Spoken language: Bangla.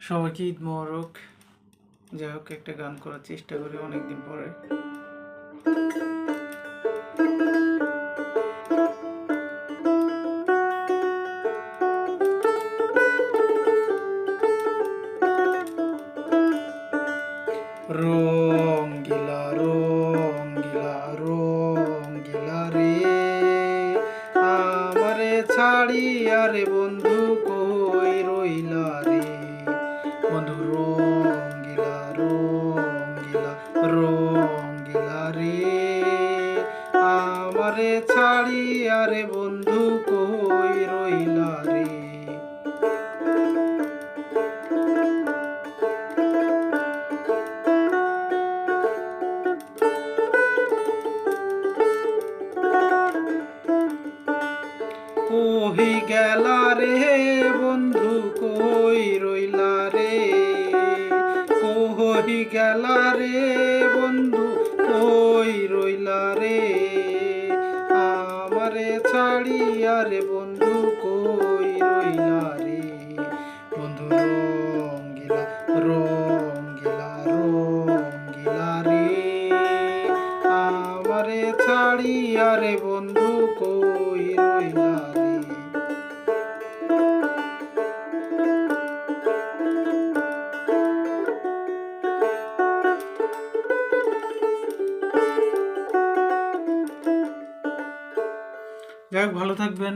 সবাইকে ঈদ মোবারক। যাই হোক, একটা গান করার চেষ্টা করি অনেকদিন পরে। রঙ্গিলা রঙ্গিলা রঙ্গিলা রে, আমারে ছাড়িয়া রে বন্ধু কই রইলা রে। বন্ধু রঙ্গিলা রঙ্গিলা রঙ্গিলা রে, আমারে ছাড়িয়া রে বন্ধু কই রইলা রে। কই গেলা রে বন্ধু কই রইলা রে, কই গেলা রে বন্ধু কই রইলা রে। আমারে ছাড়িয়া রে বন্ধু কই রইলা রে। বন্ধু রঙ্গিলা রঙ্গিলা রঙ্গিলা রে, আমারে ছাড়িয়া রে বন্ধু কই রইলা রে। যাই হোক, ভালো থাকবেন।